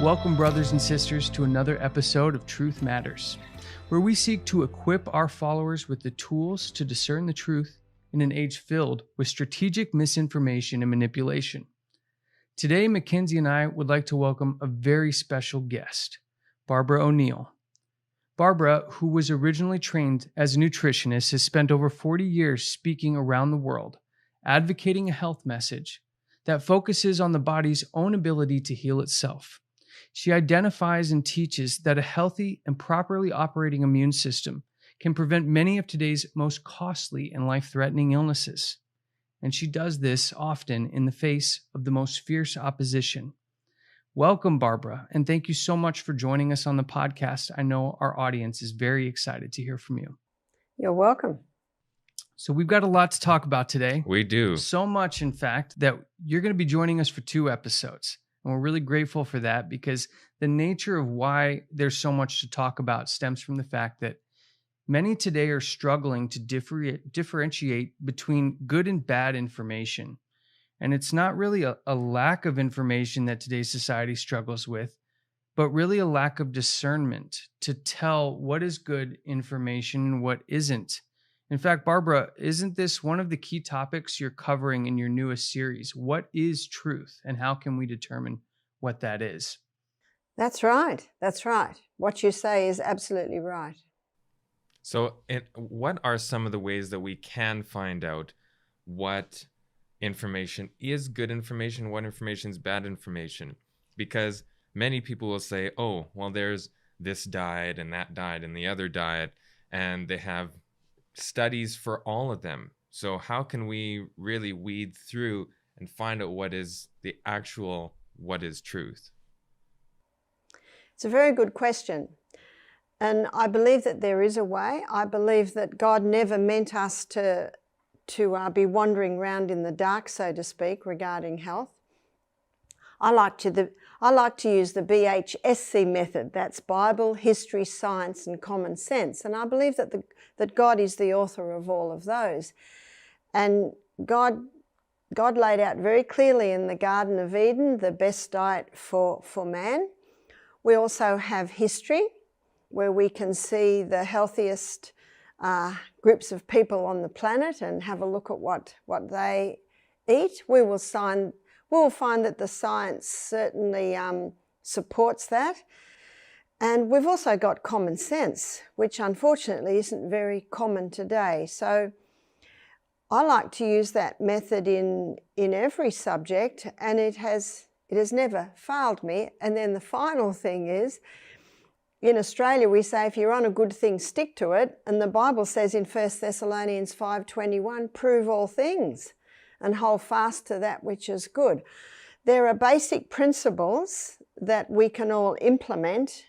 Welcome, brothers and sisters, to another episode of Truth Matters, where we seek to equip our followers with the tools to discern the truth in an age filled with strategic misinformation and manipulation. Today, Mackenzie and I would like to welcome a very special guest, Barbara O'Neill. Barbara, who was originally trained as a nutritionist, has spent over 40 years speaking around the world, advocating a health message that focuses on the body's own ability to heal itself. She identifies and teaches that a healthy and properly operating immune system can prevent many of today's most costly and life-threatening illnesses. And she does this often in the face of the most fierce opposition. Welcome, Barbara, and thank you so much for joining us on the podcast. I know our audience is very excited to hear from you. You're welcome. So we've got a lot to talk about today. We do. So much, in fact, that you're going to be joining us for 2 episodes. And we're really grateful for that because the nature of why there's so much to talk about stems from the fact that many today are struggling to differentiate between good and bad information. And it's not really a lack of information that today's society struggles with, but really a lack of discernment to tell what is good information and what isn't. In fact, Barbara, isn't this one of the key topics you're covering in your newest series? What is truth, and how can we determine what that is? That's right. That's right. What you say is absolutely right. So what are some of the ways that we can find out what information is good information, what information is bad information? Because many people will say, oh, well, there's this diet and that diet and the other diet, and they have studies for all of them. So how can we really weed through and find out what is truth? It's a very good question. And I believe that there is a way. I believe that God never meant us to be wandering around in the dark, so to speak, regarding health. I like to use the BHSC method. That's Bible, history, science, and common sense. And I believe that God is the author of all of those. And God laid out very clearly in the Garden of Eden the best diet for man. We also have history, where we can see the healthiest groups of people on the planet and have a look at what they eat. We will find that the science certainly supports that. And we've also got common sense, which unfortunately isn't very common today. So I like to use that method in every subject, and it has never failed me. And then the final thing is, in Australia, we say if you're on a good thing, stick to it. And the Bible says in 1 Thessalonians 5:21, prove all things and hold fast to that which is good. There are basic principles that we can all implement.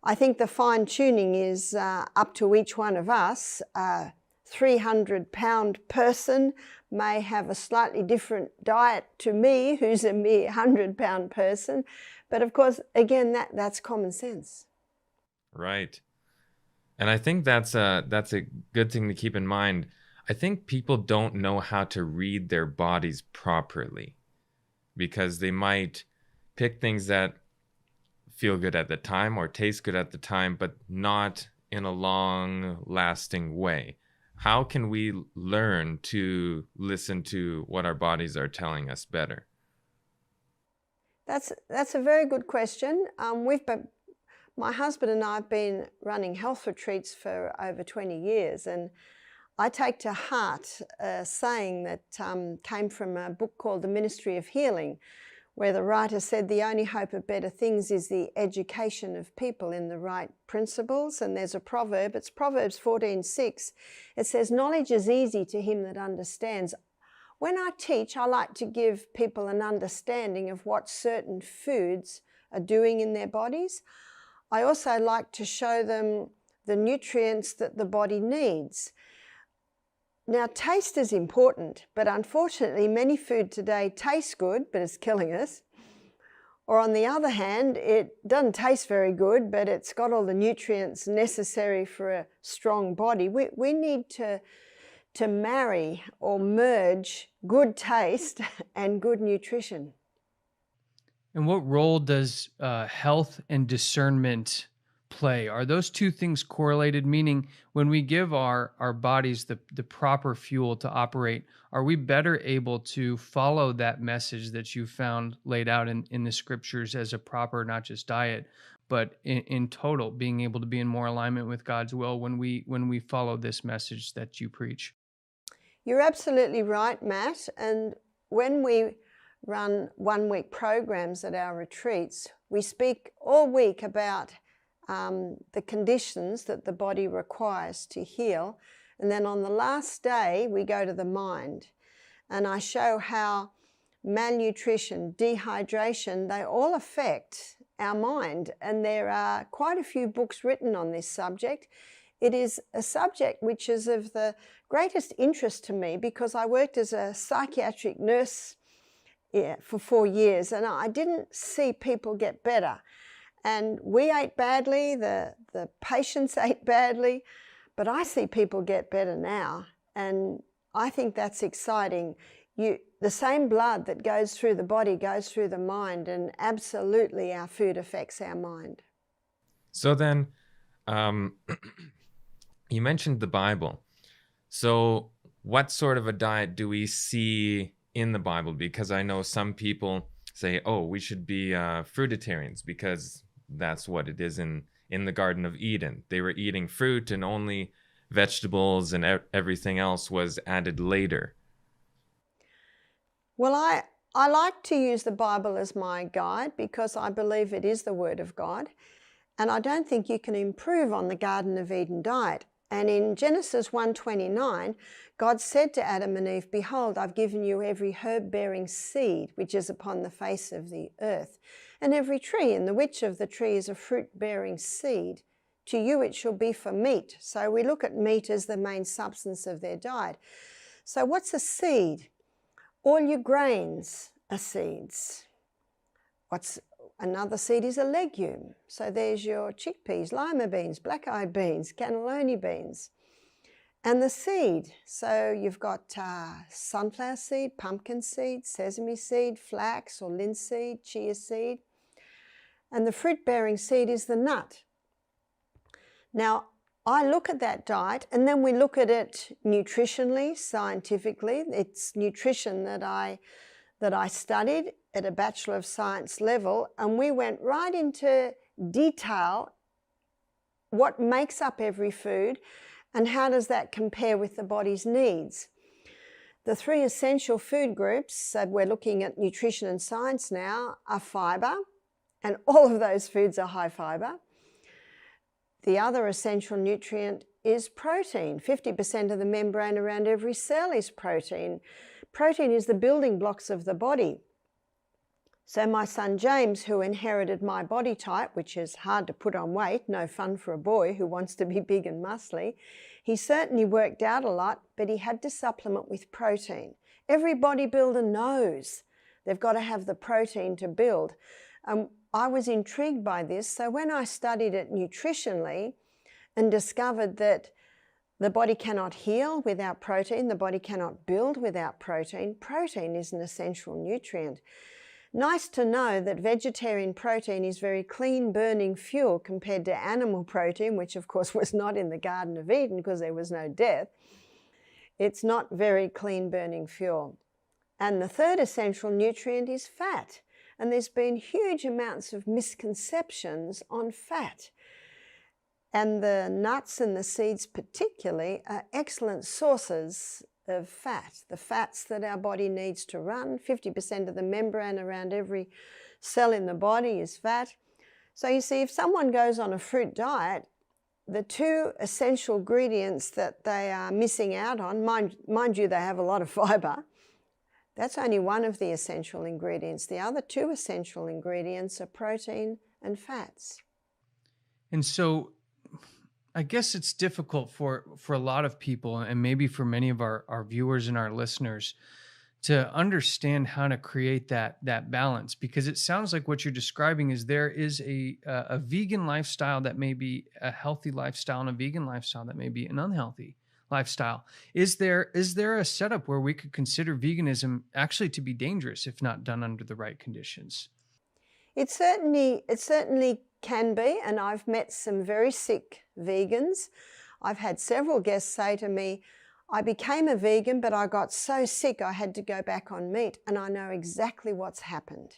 I think the fine-tuning is up to each one of us. A 300-pound person may have a slightly different diet to me, who's a mere 100-pound person. But of course, again, that's common sense. Right. And I think that's a good thing to keep in mind. I think people don't know how to read their bodies properly because they might pick things that feel good at the time or taste good at the time, but not in a long-lasting way. How can we learn to listen to what our bodies are telling us better? That's a very good question. My husband and I have been running health retreats for over 20 years, and I take to heart a saying that came from a book called The Ministry of Healing, where the writer said the only hope of better things is the education of people in the right principles. And there's a proverb, it's Proverbs 14:6. It says, knowledge is easy to him that understands. When I teach, I like to give people an understanding of what certain foods are doing in their bodies. I also like to show them the nutrients that the body needs. Now, taste is important, but unfortunately, many food today tastes good, but it's killing us. Or on the other hand, it doesn't taste very good, but it's got all the nutrients necessary for a strong body. We need to marry or merge good taste and good nutrition. And what role does health and discernment play? Are those two things correlated? Meaning, when we give our bodies the proper fuel to operate, are we better able to follow that message that you found laid out in the scriptures as a proper, not just diet, but in total, being able to be in more alignment with God's will when we follow this message that you preach? You're absolutely right, Matt. And when we run 1-week programs at our retreats, we speak all week about the conditions that the body requires to heal. And then on the last day, we go to the mind. And I show how malnutrition, dehydration, they all affect our mind. And there are quite a few books written on this subject. It is a subject which is of the greatest interest to me because I worked as a psychiatric nurse for 4 years, and I didn't see people get better. And we ate badly, the patients ate badly, but I see people get better now, and I think that's exciting. The same blood that goes through the body goes through the mind, and absolutely our food affects our mind. So then, you mentioned the Bible. So what sort of a diet do we see in the Bible? Because I know some people say, oh, we should be fruitarians because that's what it is in the Garden of Eden. They were eating fruit and only vegetables, and everything else was added later. Well, I like to use the Bible as my guide because I believe it is the Word of God. And I don't think you can improve on the Garden of Eden diet. And in Genesis 1:29, God said to Adam and Eve, "Behold, I've given you every herb-bearing seed which is upon the face of the earth, and every tree, in the which of the tree is a fruit-bearing seed. To you it shall be for meat." So we look at meat as the main substance of their diet. So what's a seed? All your grains are seeds. Another seed is a legume. So there's your chickpeas, lima beans, black-eyed beans, cannellini beans. And the seed, so you've got sunflower seed, pumpkin seed, sesame seed, flax or linseed, chia seed. And the fruit-bearing seed is the nut. Now, I look at that diet and then we look at it nutritionally, scientifically. It's nutrition that I studied at a Bachelor of Science level, and we went right into detail what makes up every food and how does that compare with the body's needs. The 3 essential food groups, so we're looking at nutrition and science now, are fibre, and all of those foods are high fibre. The other essential nutrient is protein. 50% of the membrane around every cell is protein. Protein is the building blocks of the body. So my son James, who inherited my body type, which is hard to put on weight, no fun for a boy who wants to be big and muscly, he certainly worked out a lot, but he had to supplement with protein. Every bodybuilder knows they've got to have the protein to build. I was intrigued by this, so when I studied it nutritionally and discovered that the body cannot heal without protein, the body cannot build without protein, protein is an essential nutrient. Nice to know that vegetarian protein is very clean burning fuel compared to animal protein, which of course was not in the Garden of Eden because there was no death. It's not very clean burning fuel. And the third essential nutrient is fat. And there's been huge amounts of misconceptions on fat. And the nuts and the seeds particularly are excellent sources of fat, the fats that our body needs to run. 50% of the membrane around every cell in the body is fat. So you see, if someone goes on a fruit diet, the 2 essential ingredients that they are missing out on, mind you, they have a lot of fibre, that's only one of the essential ingredients. The other 2 essential ingredients are protein and fats. And so I guess it's difficult for a lot of people, and maybe for many of our viewers and our listeners, to understand how to create that balance, because it sounds like what you're describing is there is a vegan lifestyle that may be a healthy lifestyle and a vegan lifestyle that may be an unhealthy lifestyle. Is there a setup where we could consider veganism actually to be dangerous if not done under the right conditions? It certainly can be, and I've met some very sick vegans. I've had several guests say to me, I became a vegan, but I got so sick I had to go back on meat, and I know exactly what's happened.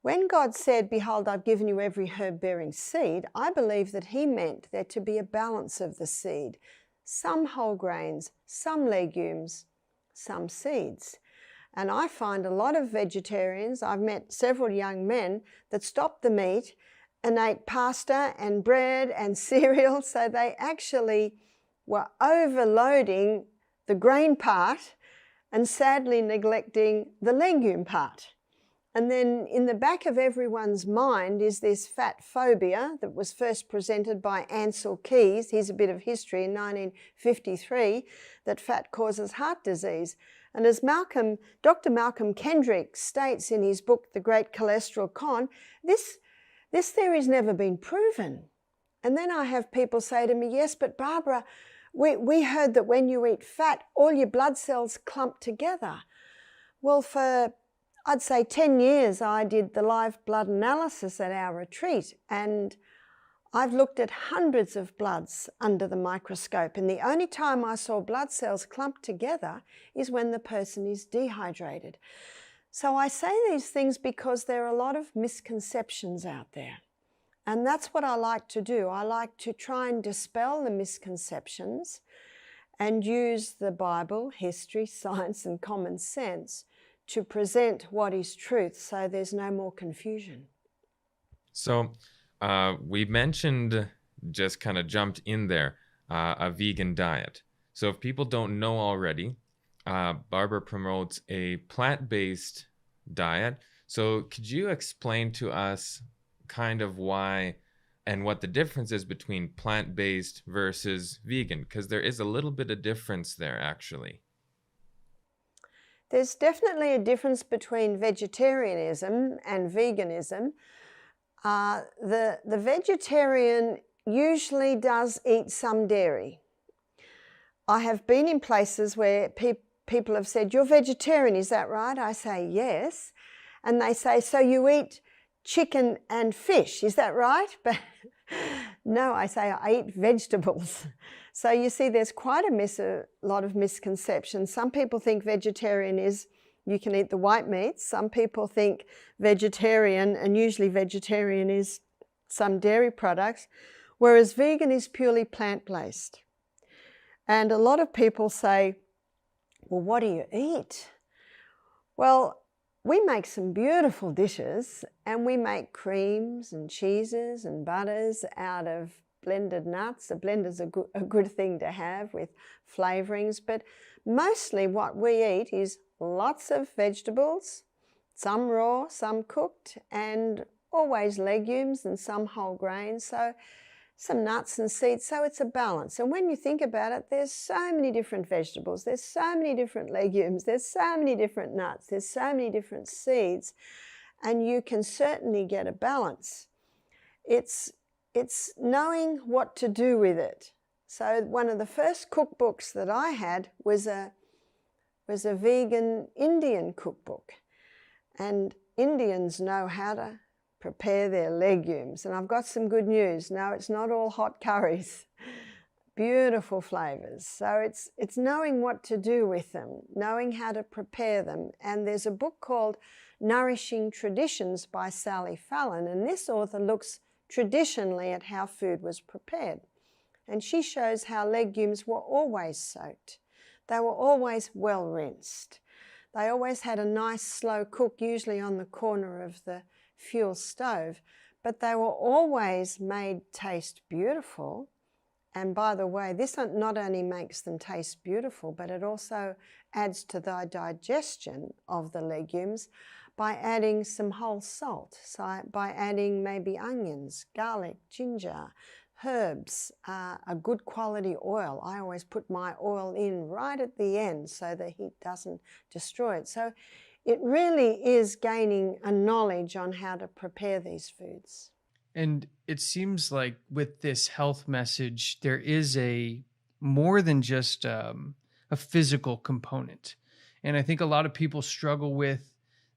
When God said, behold, I've given you every herb-bearing seed, I believe that he meant there to be a balance of the seed. Some whole grains, some legumes, some seeds. And I find a lot of vegetarians, I've met several young men that stopped the meat and ate pasta and bread and cereal, so they actually were overloading the grain part and sadly neglecting the legume part. And then in the back of everyone's mind is this fat phobia that was first presented by Ansel Keys. Here's a bit of history in 1953, that fat causes heart disease. And as Dr. Malcolm Kendrick states in his book, The Great Cholesterol Con, this theory's never been proven. And then I have people say to me, yes, but Barbara, we heard that when you eat fat, all your blood cells clump together. Well, for I'd say 10 years, I did the live blood analysis at our retreat, and I've looked at hundreds of bloods under the microscope, and the only time I saw blood cells clump together is when the person is dehydrated. So I say these things because there are a lot of misconceptions out there, and that's what I like to do. I like to try and dispel the misconceptions and use the Bible, history, science, and common sense to present what is truth, so there's no more confusion. So we mentioned, just kind of jumped in there, a vegan diet. So if people don't know already, Barbara promotes a plant-based diet. So could you explain to us kind of why and what the difference is between plant-based versus vegan? Because there is a little bit of difference there, actually. There's definitely a difference between vegetarianism and veganism. The vegetarian usually does eat some dairy. I have been in places where people have said, you're vegetarian, is that right? I say, yes. And they say, so you eat chicken and fish, is that right? But no, I say I eat vegetables. So you see, there's quite a lot of misconceptions. Some people think vegetarian is you can eat the white meats. Some people think vegetarian, and usually vegetarian is some dairy products, whereas vegan is purely plant-based. And a lot of people say, well, what do you eat? Well, we make some beautiful dishes, and we make creams and cheeses and butters out of blended nuts. A blender's a good thing to have with flavorings, but mostly what we eat is lots of vegetables, some raw, some cooked, and always legumes and some whole grains, so some nuts and seeds, so it's a balance. And when you think about it, there's so many different vegetables, there's so many different legumes, there's so many different nuts, there's so many different seeds, and you can certainly get a balance. It's knowing what to do with it. So one of the first cookbooks that I had was a vegan Indian cookbook, and Indians know how to prepare their legumes. And I've got some good news. No, it's not all hot curries. Beautiful flavors. So it's knowing what to do with them, knowing how to prepare them. And there's a book called Nourishing Traditions by Sally Fallon, and this author looks traditionally at how food was prepared. And she shows how legumes were always soaked. They were always well rinsed. They always had a nice slow cook, usually on the corner of the fuel stove, but they were always made taste beautiful. And by the way, this not only makes them taste beautiful, but it also adds to the digestion of the legumes by adding some whole salt, so by adding maybe onions, garlic, ginger, herbs, a good quality oil. I always put my oil in right at the end so the heat doesn't destroy it. So it really is gaining a knowledge on how to prepare these foods. And it seems like with this health message, there is more than just a physical component. And I think a lot of people struggle with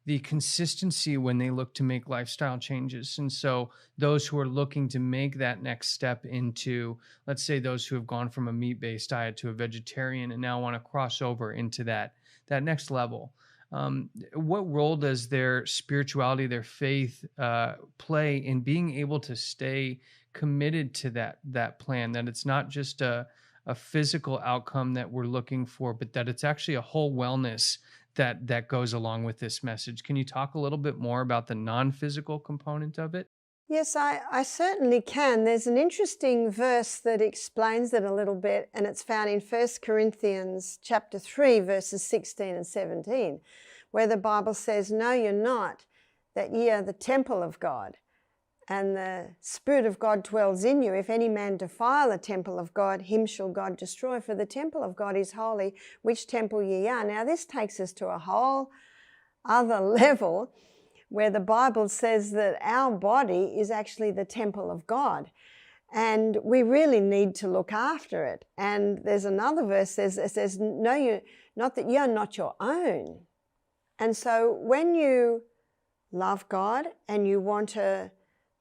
the consistency when they look to make lifestyle changes. And so those who are looking to make that next step into, let's say those who have gone from a meat-based diet to a vegetarian and now want to cross over into that next level, what role does their spirituality, their faith play in being able to stay committed to that plan, that it's not just a physical outcome that we're looking for, but that it's actually a whole wellness that goes along with this message? Can you talk a little bit more about the non-physical component of it? Yes, I certainly can. There's an interesting verse that explains it a little bit, and it's found in 1 Corinthians chapter 3, verses 16 and 17, where the Bible says, "Know ye not that ye are the temple of God, and the Spirit of God dwells in you. If any man defile the temple of God, him shall God destroy. For the temple of God is holy, which temple ye are." Now this takes us to a whole other level, where the Bible says that our body is actually the temple of God, and we really need to look after it. And there's another verse that says, "Know you not that ye are not your own." And so when you love God and you want to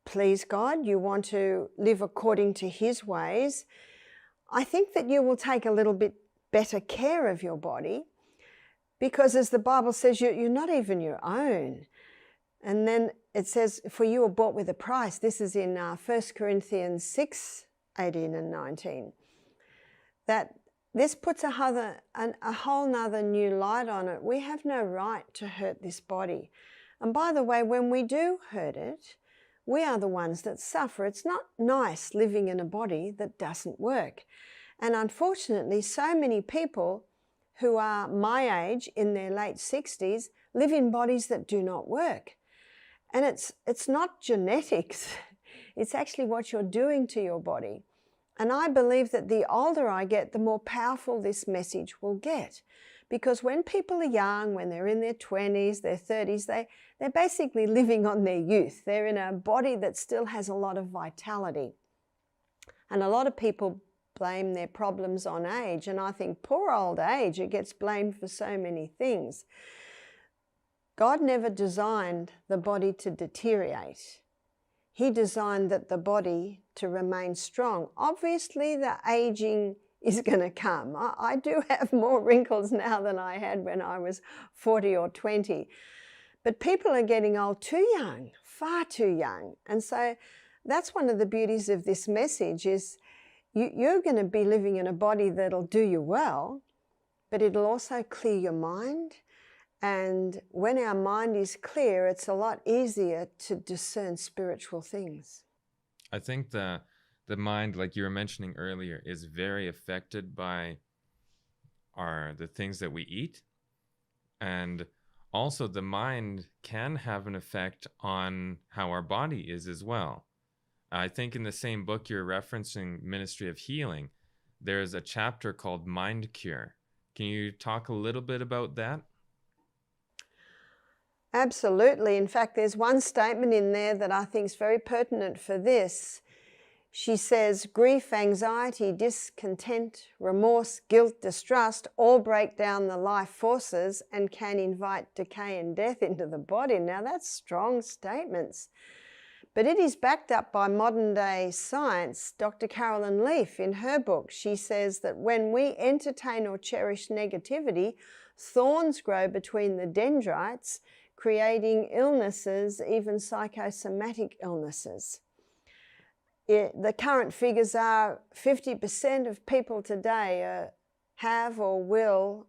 please God, you want to live according to His ways, I think that you will take a little bit better care of your body, because as the Bible says, you're not even your own. And then it says, "For you were bought with a price." This is in 1 Corinthians 6, 18 and 19. That this puts a whole nother new light on it. We have no right to hurt this body. And by the way, when we do hurt it, we are the ones that suffer. It's not nice living in a body that doesn't work. And unfortunately, so many people who are my age, in their late 60s, live in bodies that do not work. And it's not genetics. It's actually what you're doing to your body. And I believe that the older I get, the more powerful this message will get. Because when people are young, when they're in their 20s, their 30s, they're basically living on their youth. They're in a body that still has a lot of vitality. And a lot of people blame their problems on age. And I think poor old age, it gets blamed for so many things. God never designed the body to deteriorate. He designed that the body to remain strong. Obviously, the aging is going to come. I do have more wrinkles now than I had when I was 40 or 20. But people are getting old too young, far too young. And so that's one of the beauties of this message is you're going to be living in a body that'll do you well, but it'll also clear your mind. And when our mind is clear, it's a lot easier to discern spiritual things. I think the mind, like you were mentioning earlier, is very affected by the things that we eat. And also the mind can have an effect on how our body is as well. I think in the same book you're referencing, Ministry of Healing, there's a chapter called Mind Cure. Can you talk a little bit about that? Absolutely. In fact, there's one statement in there that I think is very pertinent for this. She says, "Grief, anxiety, discontent, remorse, guilt, distrust all break down the life forces and can invite decay and death into the body." Now that's strong statements. But it is backed up by modern day science. Dr. Carolyn Leaf, in her book, she says that when we entertain or cherish negativity, thorns grow between the dendrites, creating illnesses, even psychosomatic illnesses. The current figures are 50% of people today have or will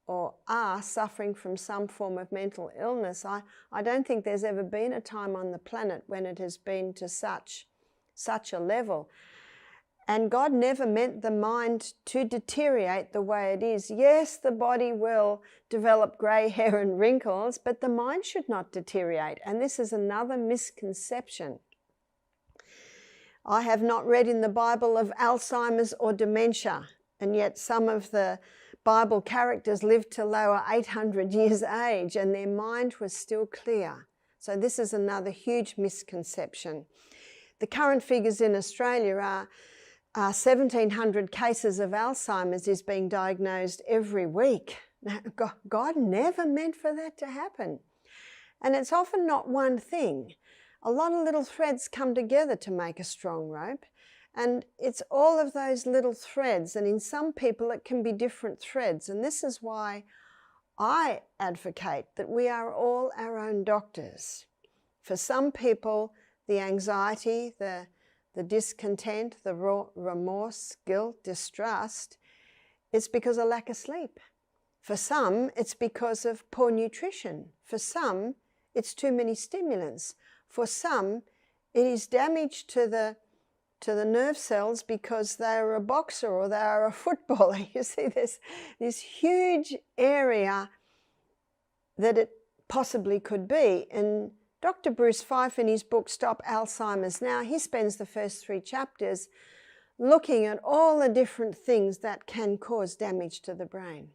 or are suffering from some form of mental illness. I don't think there's ever been a time on the planet when it has been to such a level. And God never meant the mind to deteriorate the way it is. Yes, the body will develop grey hair and wrinkles, but the mind should not deteriorate. And this is another misconception. I have not read in the Bible of Alzheimer's or dementia, and yet some of the Bible characters lived to lower 800 years age and their mind was still clear. So this is another huge misconception. The current figures in Australia are 1,700 cases of Alzheimer's is being diagnosed every week. Now, God never meant for that to happen. And it's often not one thing. A lot of little threads come together to make a strong rope. And it's all of those little threads. And in some people, it can be different threads. And this is why I advocate that we are all our own doctors. For some people, the anxiety, the discontent, the remorse, guilt, distrust, it's because of lack of sleep. For some, it's because of poor nutrition. For some, it's too many stimulants. For some, it is damage to the nerve cells because they're a boxer or they're a footballer. You see, there's this huge area that it possibly could be. And Dr. Bruce Fife, in his book, Stop Alzheimer's Now, he spends the first 3 chapters looking at all the different things that can cause damage to the brain.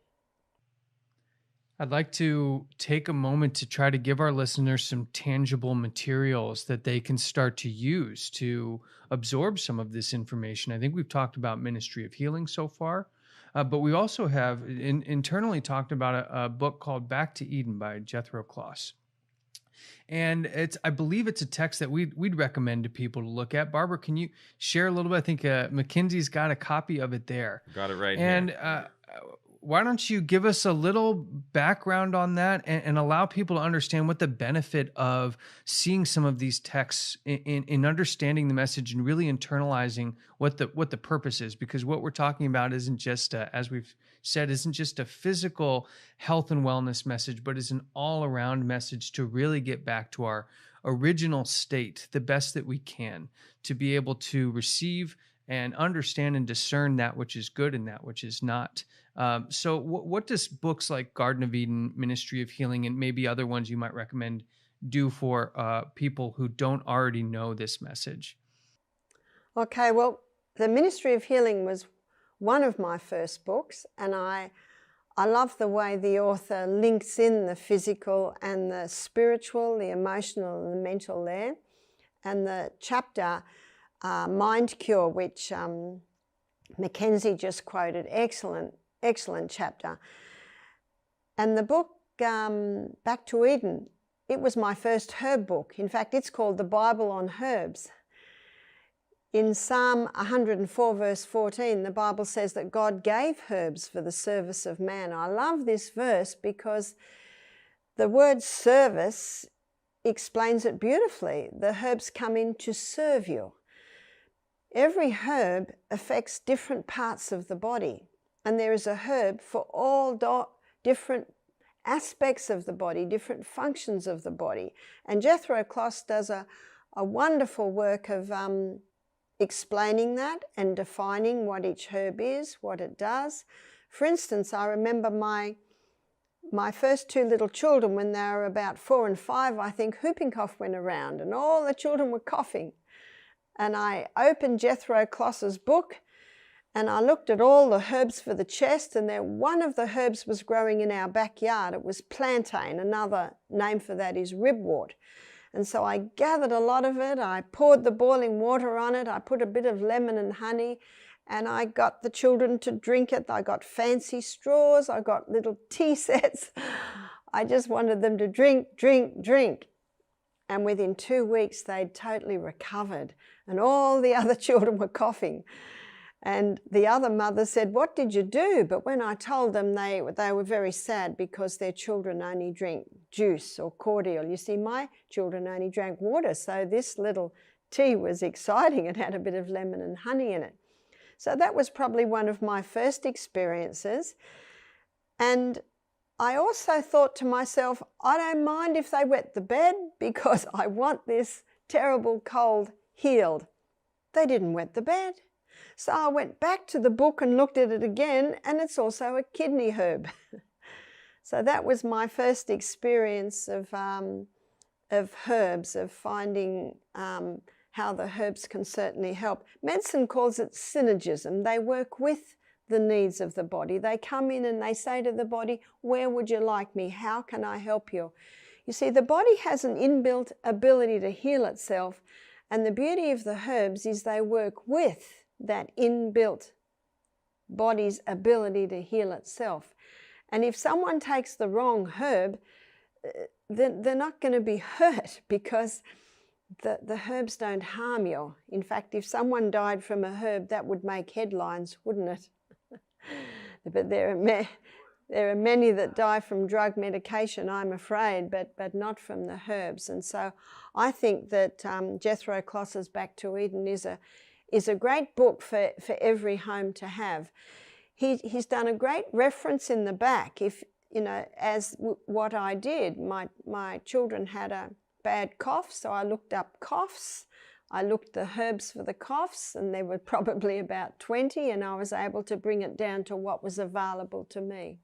I'd like to take a moment to try to give our listeners some tangible materials that they can start to use to absorb some of this information. I think we've talked about Ministry of Healing so far, but we also have internally talked about a book called Back to Eden by Jethro Kloss. And I believe it's a text that we'd recommend to people to look at. Barbara, can you share a little bit? I think Mackenzie's got a copy of it there. Got it right here. And why don't you give us a little background on that and allow people to understand what the benefit of seeing some of these texts in understanding the message and really internalizing what the purpose is, because what we're talking about isn't just as we've said, isn't just a physical health and wellness message, but is an all-around message to really get back to our original state, the best that we can, to be able to receive and understand and discern that which is good and that which is not. So what does books like Garden of Eden, Ministry of Healing, and maybe other ones you might recommend do for people who don't already know this message? Okay, well, the Ministry of Healing was one of my first books, and I love the way the author links in the physical and the spiritual, the emotional and the mental there. And the chapter, Mind Cure, which Mackenzie just quoted, excellent chapter. And the book, Back to Eden, it was my first herb book. In fact, it's called The Bible on Herbs. In Psalm 104 verse 14, the Bible says that God gave herbs for the service of man. I love this verse because the word service explains it beautifully. The herbs come in to serve you. Every herb affects different parts of the body, and there is a herb for all different aspects of the body, different functions of the body. And Jethro Kloss does a wonderful work of explaining that and defining what each herb is, what it does. For instance, I remember my first 2 little children, when they were about 4 and 5, I think, whooping cough went around and all the children were coughing. And I opened Jethro Kloss's book and I looked at all the herbs for the chest, and one of the herbs was growing in our backyard. It was plantain. Another name for that is ribwort. And so I gathered a lot of it. I poured the boiling water on it. I put a bit of lemon and honey, and I got the children to drink it. I got fancy straws. I got little tea sets. I just wanted them to drink, drink, drink. And within 2 weeks, they'd totally recovered, and all the other children were coughing. And the other mother said, "What did you do?" But when I told them, they were very sad because their children only drink juice or cordial. You see, my children only drank water, so this little tea was exciting. It had a bit of lemon and honey in it. So that was probably one of my first experiences. And I also thought to myself, I don't mind if they wet the bed because I want this terrible cold healed. They didn't wet the bed. So I went back to the book and looked at it again, and it's also a kidney herb. So that was my first experience of herbs, of finding how the herbs can certainly help. Medicine calls it synergism. They work with the needs of the body. They come in and they say to the body, "Where would you like me? How can I help you?" You see, the body has an inbuilt ability to heal itself, and the beauty of the herbs is they work with that inbuilt body's ability to heal itself. And if someone takes the wrong herb, they're not going to be hurt because the herbs don't harm you. In fact, if someone died from a herb, that would make headlines, wouldn't it? But there are many that die from drug medication, I'm afraid, but not from the herbs. And so I think that Jethro Kloss's Back to Eden is a great book for every home to have. He's done a great reference in the back. If as what I did, my children had a bad cough, so I looked up coughs. I looked the herbs for the coughs, and there were probably about 20, and I was able to bring it down to what was available to me.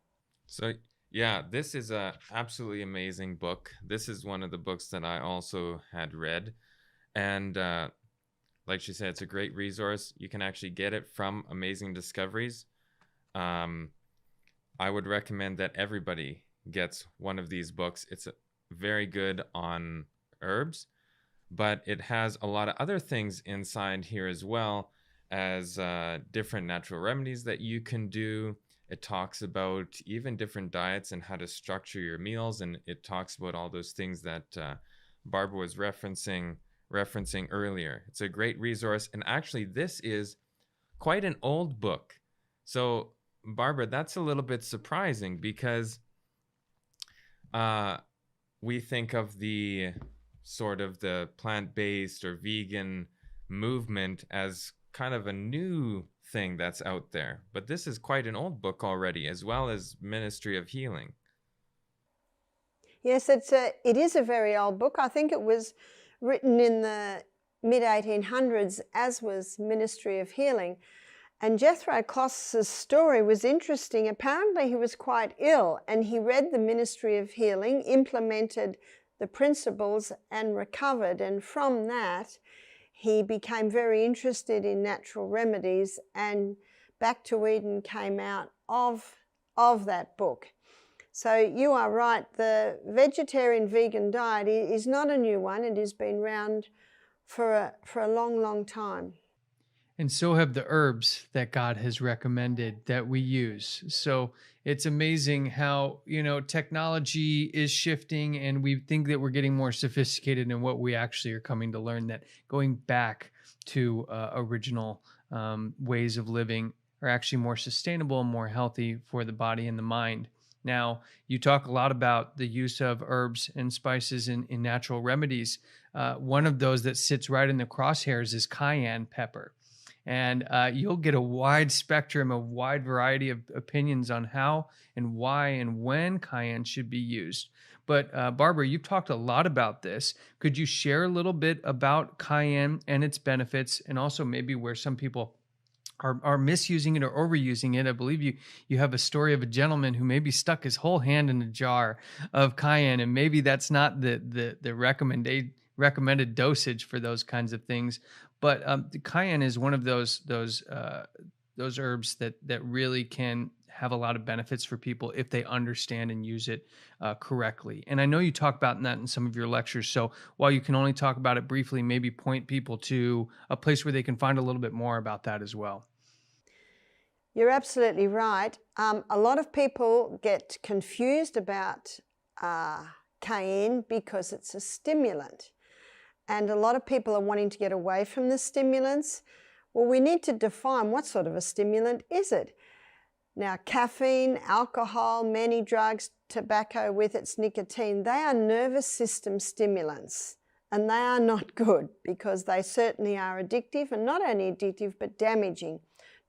So yeah, this is a absolutely amazing book. This is one of the books that I also had read, and like she said, it's a great resource. You can actually get it from Amazing Discoveries. I would recommend that everybody gets one of these books. It's very good on herbs, but it has a lot of other things inside here as well as different natural remedies that you can do. It talks about even different diets and how to structure your meals, and it talks about all those things that Barbara was referencing earlier. It's a great resource, and actually this is quite an old book. So Barbara, that's a little bit surprising because we think of the sort of the plant-based or vegan movement as kind of a new thing that's out there. But this is quite an old book already, as well as Ministry of Healing. Yes, it is a very old book. I think it was written in the mid-1800s, as was Ministry of Healing. And Jethro Kloss's story was interesting. Apparently he was quite ill, and he read the Ministry of Healing, implemented the principles and recovered. And from that, he became very interested in natural remedies, and Back to Eden came out of that book. So you are right, the vegetarian vegan diet is not a new one. It has been around for a long, long time. And so have the herbs that God has recommended that we use. So it's amazing how, technology is shifting, and we think that we're getting more sophisticated in what we actually are coming to learn, that going back to original ways of living are actually more sustainable and more healthy for the body and the mind. Now, you talk a lot about the use of herbs and spices in natural remedies. One of those that sits right in the crosshairs is cayenne pepper. And you'll get a wide spectrum, a wide variety of opinions on how and why and when cayenne should be used. But Barbara, you've talked a lot about this. Could you share a little bit about cayenne and its benefits, and also maybe where some people are misusing it or overusing it? I believe you have a story of a gentleman who maybe stuck his whole hand in a jar of cayenne, and maybe that's not the recommended dosage for those kinds of things. But the cayenne is one of those herbs that really can have a lot of benefits for people if they understand and use it correctly. And I know you talk about that in some of your lectures. So while you can only talk about it briefly, maybe point people to a place where they can find a little bit more about that as well. You're absolutely right. A lot of people get confused about cayenne because it's a stimulant. And a lot of people are wanting to get away from the stimulants. Well, we need to define what sort of a stimulant is it. Now, caffeine, alcohol, many drugs, tobacco with its nicotine, they are nervous system stimulants. And they are not good because they certainly are addictive, and not only addictive, but damaging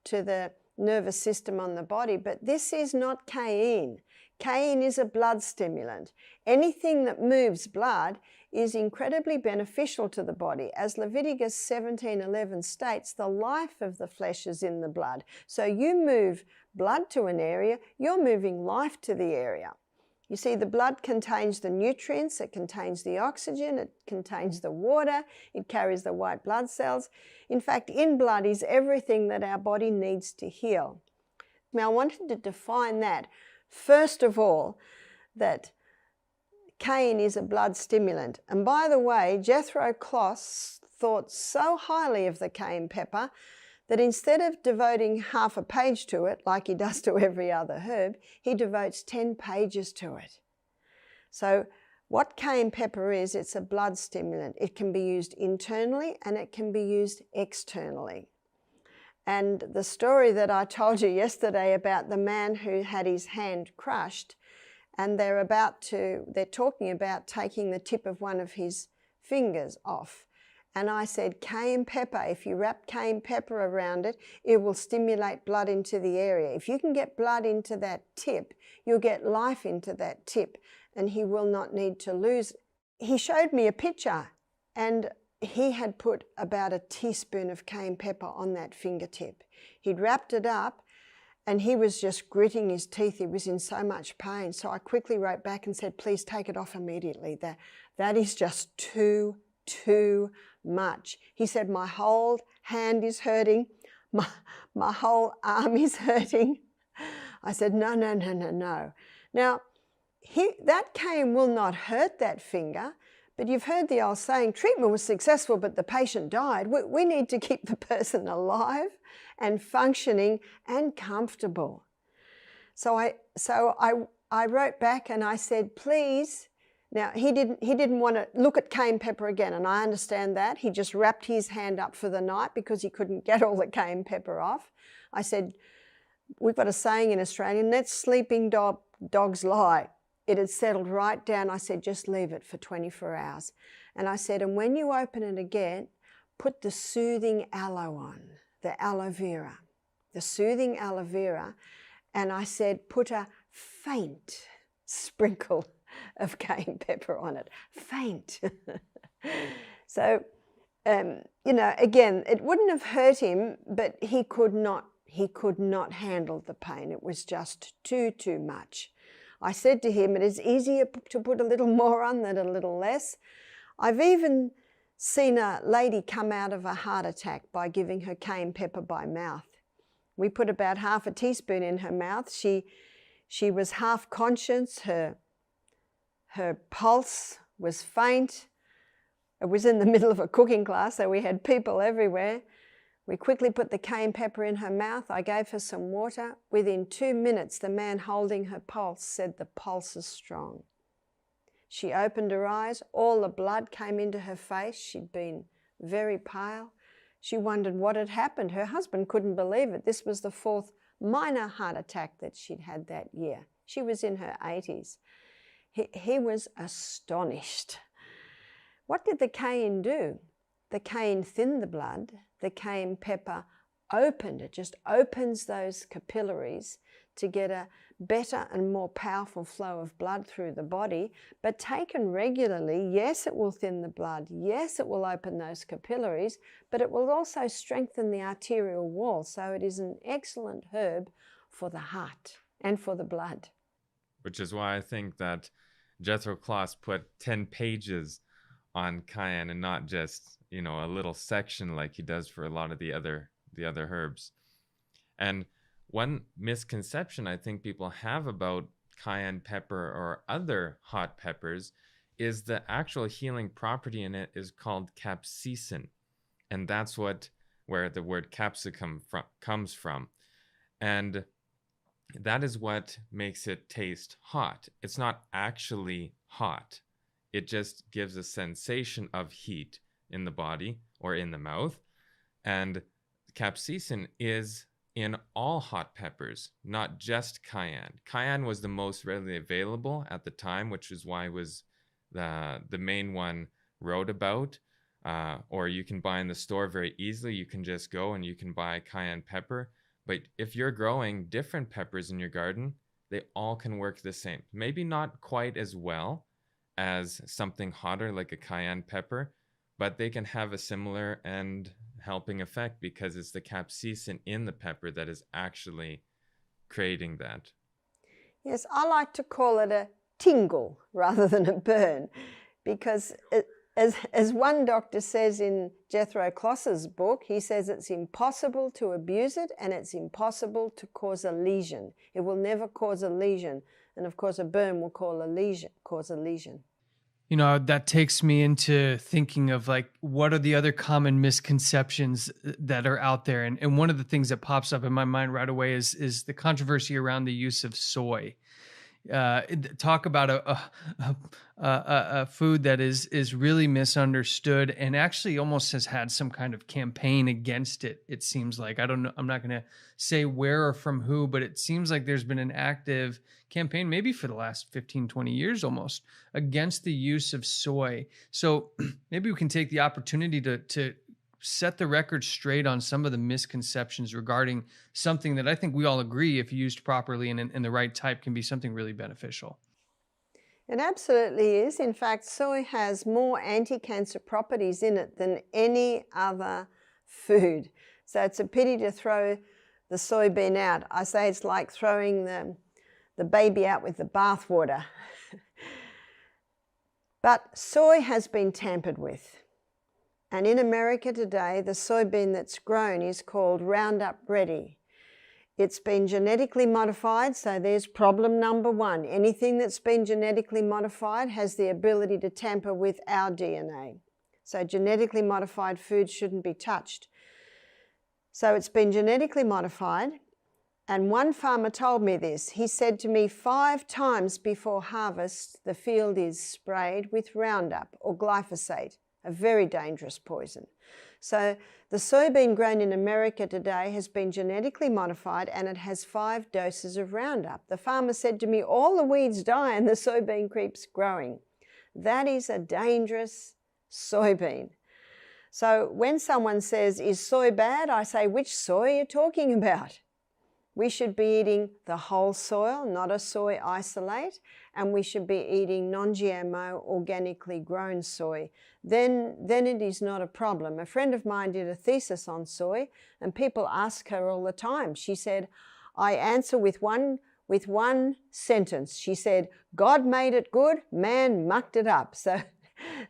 to the nervous system on the body. But this is not cayenne. Cayenne is a blood stimulant. Anything that moves blood is incredibly beneficial to the body. As Leviticus 17:11 states, the life of the flesh is in the blood. So you move blood to an area, you're moving life to the area. You see, the blood contains the nutrients, it contains the oxygen, it contains the water, it carries the white blood cells. In fact, in blood is everything that our body needs to heal. Now, I wanted to define that. First of all, that cayenne is a blood stimulant. And by the way, Jethro Kloss thought so highly of the cayenne pepper that instead of devoting half a page to it, like he does to every other herb, he devotes 10 pages to it. So what cayenne pepper is, it's a blood stimulant. It can be used internally and it can be used externally. And the story that I told you yesterday about the man who had his hand crushed, and they're talking about taking the tip of one of his fingers off. And I said, cayenne pepper, if you wrap cayenne pepper around it, it will stimulate blood into the area. If you can get blood into that tip, you'll get life into that tip, and he will not need to lose. He showed me a picture, and he had put about a teaspoon of cayenne pepper on that fingertip. He'd wrapped it up, and he was just gritting his teeth. He was in so much pain. So I quickly wrote back and said, please take it off immediately. That is just too much. He said, my whole hand is hurting. My whole arm is hurting. I said, no. Now, that cayenne will not hurt that finger, but you've heard the old saying, treatment was successful, but the patient died. We need to keep the person alive and functioning and comfortable. So I wrote back and I said, please. Now, he didn't want to look at cayenne pepper again, and I understand that. He just wrapped his hand up for the night because he couldn't get all the cayenne pepper off. I said, we've got a saying in Australia, let sleeping dogs lie. It had settled right down. I said, just leave it for 24 hours. And I said, and when you open it again, put the soothing aloe on, the aloe vera, the soothing aloe vera. And I said, put a faint sprinkle of cayenne pepper on it, faint. So, again, it wouldn't have hurt him, but he could not handle the pain. It was just too much. I said to him, it is easier to put a little more on than a little less. I've even seen a lady come out of a heart attack by giving her cayenne pepper by mouth. We put about half a teaspoon in her mouth. She was half conscious. Her pulse was faint. It was in the middle of a cooking class, so we had people everywhere. We quickly put the cayenne pepper in her mouth. I gave her some water. Within 2 minutes, the man holding her pulse said the pulse is strong. She opened her eyes. All the blood came into her face. She'd been very pale. She wondered what had happened. Her husband couldn't believe it. This was the 4th minor heart attack that she'd had that year. She was in her 80s. He was astonished. What did the cayenne do? The cayenne thinned the blood. The cayenne pepper opened. It just opens those capillaries to get a better and more powerful flow of blood through the body. But taken regularly, yes, it will thin the blood. Yes, it will open those capillaries, but it will also strengthen the arterial wall. So it is an excellent herb for the heart and for the blood. Which is why I think that Jethro Kloss put 10 pages on cayenne and not just, a little section like he does for a lot of the other herbs. And one misconception I think people have about cayenne pepper or other hot peppers is the actual healing property in it is called capsaicin. And that's where the word capsicum comes from. And that is what makes it taste hot. It's not actually hot. It just gives a sensation of heat in the body or in the mouth. And capsaicin is in all hot peppers, not just cayenne. Cayenne was the most readily available at the time, which is why it was the main one wrote about. Or you can buy in the store very easily. You can just go and you can buy cayenne pepper. But if you're growing different peppers in your garden, they all can work the same. Maybe not quite as well as something hotter like a cayenne pepper, but they can have a similar and helping effect because it's the capsaicin in the pepper that is actually creating that. Yes, I like to call it a tingle rather than a burn, because as one doctor says in Jethro Kloss's book, he says it's impossible to abuse it and it's impossible to cause a lesion. It will never cause a lesion. And of course, a burn will cause a lesion. That takes me into thinking of what are the other common misconceptions that are out there? And one of the things that pops up in my mind right away is the controversy around the use of soy. Talk about a food that is really misunderstood and actually almost has had some kind of campaign against it. It seems like, I don't know, I'm not going to say where or from who, but it seems like there's been an active campaign, maybe for the last 15, 20 years almost, against the use of soy. So maybe we can take the opportunity to set the record straight on some of the misconceptions regarding something that I think we all agree, if used properly and in the right type, can be something really beneficial. It absolutely is. In fact, soy has more anti-cancer properties in it than any other food. So it's a pity to throw the soybean out. I say it's like throwing the baby out with the bathwater. But soy has been tampered with. And in America today, the soybean that's grown is called Roundup Ready. It's been genetically modified, so there's problem number one. Anything that's been genetically modified has the ability to tamper with our DNA. So genetically modified food shouldn't be touched. So it's been genetically modified, and one farmer told me this. He said to me, 5 times before harvest, the field is sprayed with Roundup or glyphosate, a very dangerous poison. So the soybean grown in America today has been genetically modified, and it has 5 doses of Roundup. The farmer said to me, all the weeds die and the soybean keeps growing. That is a dangerous soybean. So when someone says, is soy bad? I say, which soy are you talking about? We should be eating the whole soil, not a soy isolate, and we should be eating non-GMO, organically grown soy. Then it is not a problem. A friend of mine did a thesis on soy, and people ask her all the time. She said, I answer with one sentence. She said, God made it good, man mucked it up. So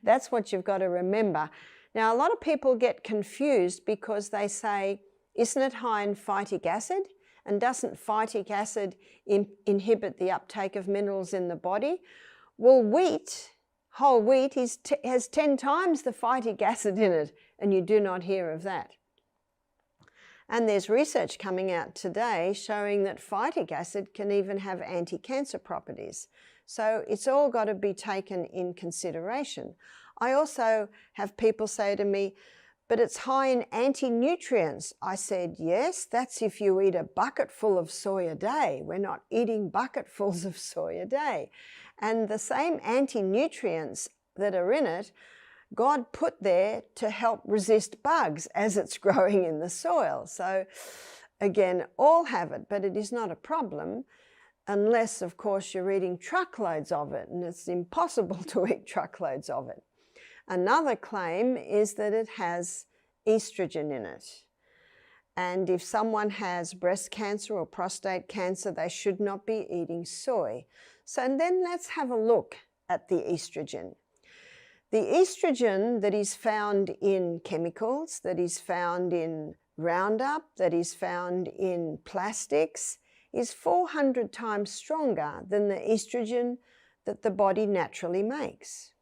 that's what you've got to remember. Now, a lot of people get confused because they say, isn't it high in phytic acid? And doesn't phytic acid inhibit the uptake of minerals in the body? Well, whole wheat has 10 times the phytic acid in it, and you do not hear of that. And there's research coming out today showing that phytic acid can even have anti-cancer properties. So it's all got to be taken in consideration. I also have people say to me, but it's high in anti-nutrients. I said, yes, that's if you eat a bucketful of soy a day. We're not eating bucketfuls of soy a day. And the same anti-nutrients that are in it, God put there to help resist bugs as it's growing in the soil. So again, all have it, but it is not a problem unless, of course, you're eating truckloads of it, and it's impossible to eat truckloads of it. Another claim is that it has estrogen in it. And if someone has breast cancer or prostate cancer, they should not be eating soy. So then let's have a look at the estrogen. The estrogen that is found in chemicals, that is found in Roundup, that is found in plastics, is 400 times stronger than the estrogen that the body naturally makes.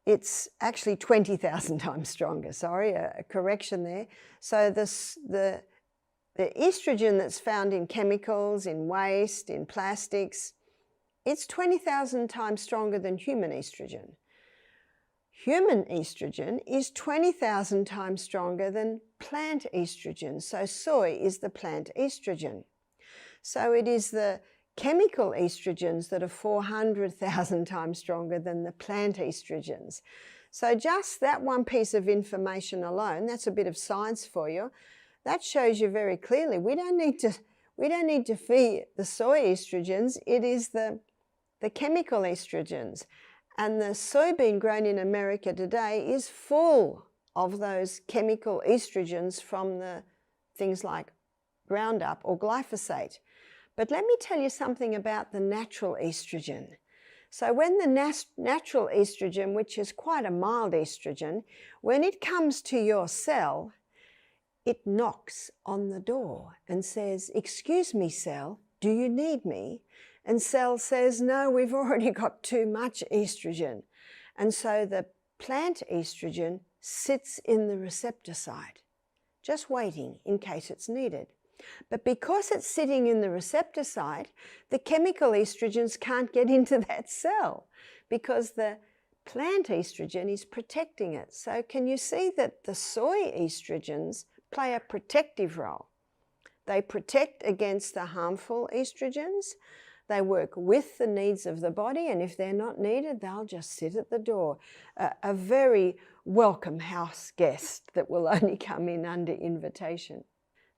It's actually 20,000 times stronger, sorry, a correction there. So the estrogen that's found in chemicals, in waste, in plastics, it's 20,000 times stronger than human estrogen. Human estrogen is 20,000 times stronger than plant estrogen. So soy is the plant estrogen. So it is the chemical estrogens that are 400,000 times stronger than the plant estrogens. So just that one piece of information alone, that's a bit of science for you, that shows you very clearly we don't need to feed the soy estrogens. It is the chemical estrogens. And the soybean grown in America today is full of those chemical estrogens from the things like Roundup or glyphosate. But let me tell you something about the natural estrogen. So when the natural estrogen, which is quite a mild estrogen, when it comes to your cell, it knocks on the door and says, excuse me, cell, do you need me? And cell says, no, we've already got too much estrogen. And so the plant estrogen sits in the receptor site, just waiting in case it's needed. But because it's sitting in the receptor site, the chemical estrogens can't get into that cell because the plant estrogen is protecting it. So can you see that the soy estrogens play a protective role? They protect against the harmful estrogens. They work with the needs of the body, and if they're not needed, they'll just sit at the door. A very welcome house guest that will only come in under invitation.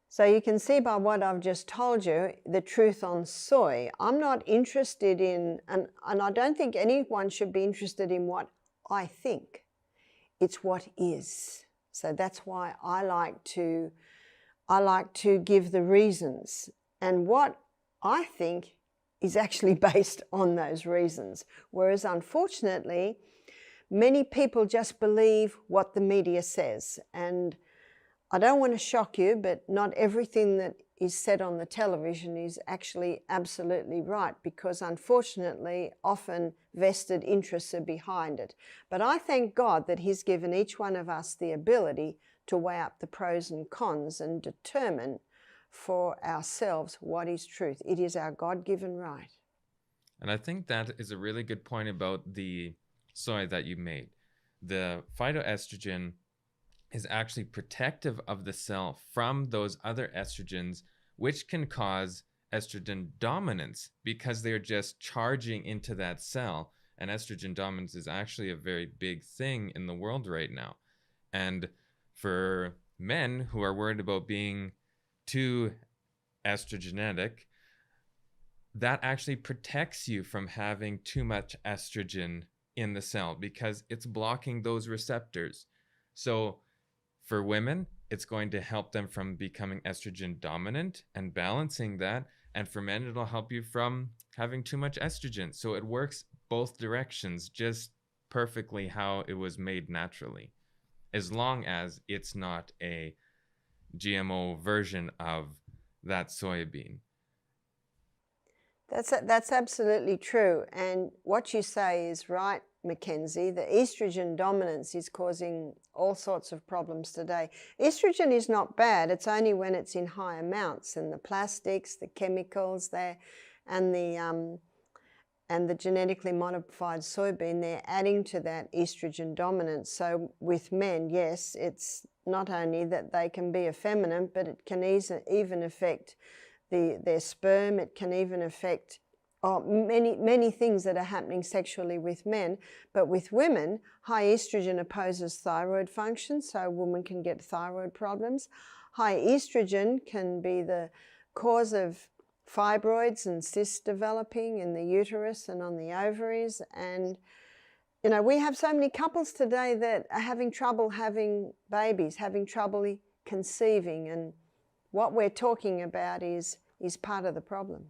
So you can see by what I've just told you, the truth on soy. I'm not interested in, and I don't think anyone should be interested in what I think. It's what is. So that's why I like to give the reasons. And what I think is actually based on those reasons. Whereas unfortunately, many people just believe what the media says. And I don't want to shock you, but not everything that is said on the television is actually absolutely right, because unfortunately, often vested interests are behind it. But I thank God that He's given each one of us the ability to weigh up the pros and cons and determine for ourselves what is truth. It is our God-given right. And I think that is a really good point about the soy that you made. The phytoestrogen is actually protective of the cell from those other estrogens, which can cause estrogen dominance because they're just charging into that cell. And estrogen dominance is actually a very big thing in the world right now. And for men who are worried about being too estrogenetic, that actually protects you from having too much estrogen in the cell because it's blocking those receptors. So for women, it's going to help them from becoming estrogen dominant and balancing that. And for men, it'll help you from having too much estrogen. So it works both directions, just perfectly how it was made naturally, as long as it's not a GMO version of that soybean. That's absolutely true. And what you say is right, Mackenzie. The estrogen dominance is causing all sorts of problems today. Estrogen is not bad. It's only when it's in high amounts, and the plastics, the chemicals there, and the genetically modified soybean, they're adding to that estrogen dominance. So with men, yes, it's not only that they can be effeminate, but it can even affect their sperm. It can even affect many things that are happening sexually with men. But with women, high estrogen opposes thyroid function, so a woman can get thyroid problems. High estrogen can be the cause of fibroids and cysts developing in the uterus and on the ovaries. And you know, we have so many couples today that are having trouble having babies, having trouble conceiving, and what we're talking about is part of the problem.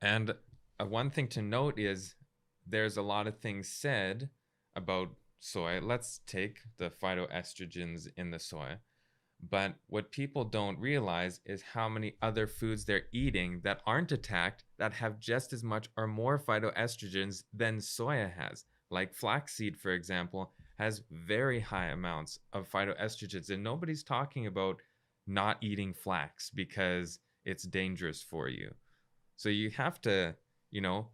And one thing to note is there's a lot of things said about soy. Let's take the phytoestrogens in the soy. But what people don't realize is how many other foods they're eating that aren't attacked that have just as much or more phytoestrogens than soya has. Like flaxseed, for example, has very high amounts of phytoestrogens. And nobody's talking about not eating flax because it's dangerous for you. So you have to,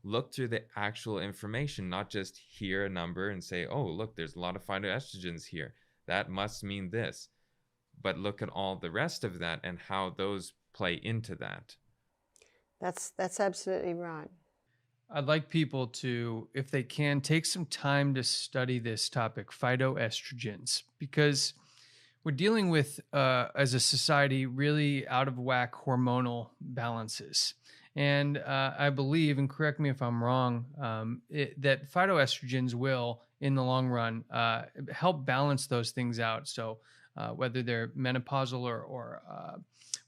look through the actual information, not just hear a number and say, oh, look, there's a lot of phytoestrogens here. That must mean this. But look at all the rest of that and how those play into that. That's absolutely right. I'd like people to, if they can, take some time to study this topic, phytoestrogens, because we're dealing with, as a society, really out of whack hormonal balances. And I believe, and correct me if I'm wrong, that phytoestrogens will, in the long run, help balance those things out. So whether they're menopausal or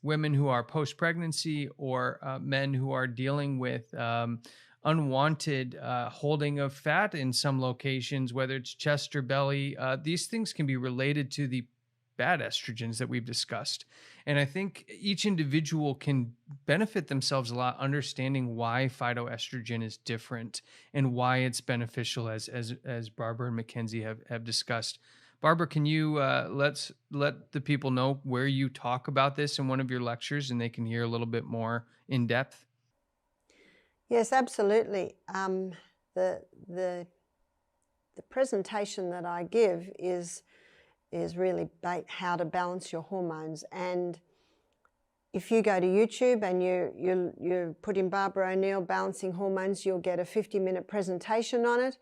women who are post-pregnancy or men who are dealing with unwanted holding of fat in some locations, whether it's chest or belly, these things can be related to the bad estrogens that we've discussed. And I think each individual can benefit themselves a lot understanding why phytoestrogen is different and why it's beneficial, as Barbara and Mackenzie have discussed. Barbara, can you let the people know where you talk about this in one of your lectures, and they can hear a little bit more in depth? Yes, absolutely. The presentation that I give is really how to balance your hormones. And if you go to YouTube and you put in Barbara O'Neill balancing hormones, you'll get a 50-minute presentation on it.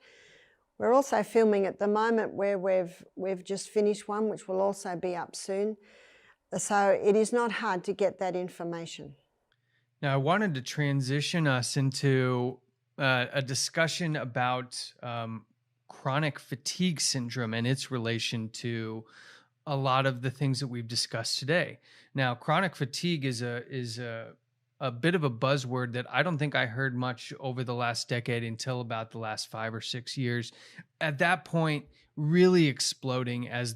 We're also filming at the moment where we've just finished one, which will also be up soon. So it is not hard to get that information. Now, I wanted to transition us into a discussion about chronic fatigue syndrome and its relation to a lot of the things that we've discussed today. Now, chronic fatigue is a bit of a buzzword that I don't think I heard much over the last decade until about the last 5 or 6 years. At that point, really exploding as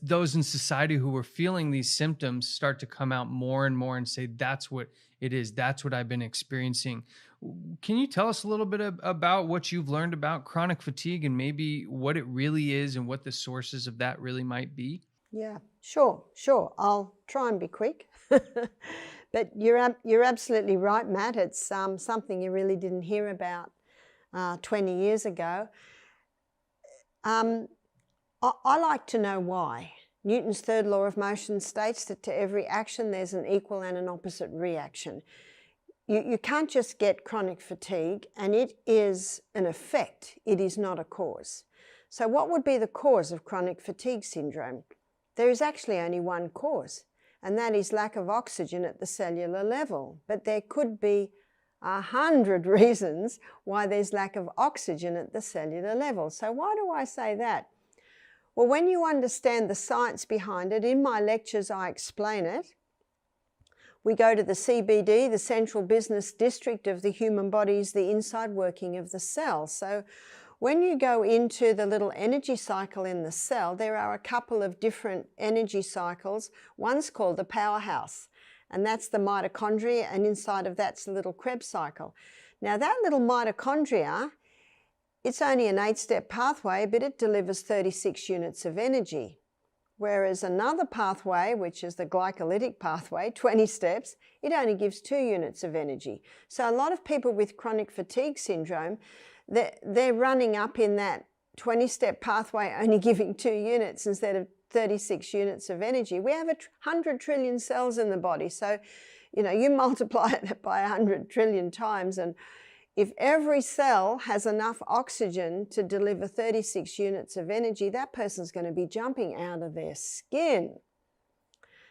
those in society who were feeling these symptoms start to come out more and more and say, that's what it is. That's what I've been experiencing. Can you tell us a little bit about what you've learned about chronic fatigue and maybe what it really is and what the sources of that really might be? Yeah, sure. I'll try and be quick. But you're absolutely right, Matt. It's something you really didn't hear about 20 years ago. I like to know why. Newton's third law of motion states that to every action there's an equal and an opposite reaction. You can't just get chronic fatigue, and it is an effect. It is not a cause. So what would be the cause of chronic fatigue syndrome? There is actually only one cause, and that is lack of oxygen at the cellular level. But there could be 100 reasons why there's lack of oxygen at the cellular level. So why do I say that? Well, when you understand the science behind it, in my lectures I explain it. We go to the CBD, the central business district of the human body, is the inside working of the cell. So when you go into the little energy cycle in the cell, there are a couple of different energy cycles. One's called the powerhouse, and that's the mitochondria, and inside of that's the little Krebs cycle. Now that little mitochondria, it's only an 8-step pathway, but it delivers 36 units of energy. Whereas another pathway, which is the glycolytic pathway, 20 steps, it only gives 2 units of energy. So a lot of people with chronic fatigue syndrome, they're running up in that 20-step pathway only giving 2 units instead of 36 units of energy. We have 100 trillion cells in the body. So, you multiply it by 100 trillion times, and if every cell has enough oxygen to deliver 36 units of energy, that person's going to be jumping out of their skin.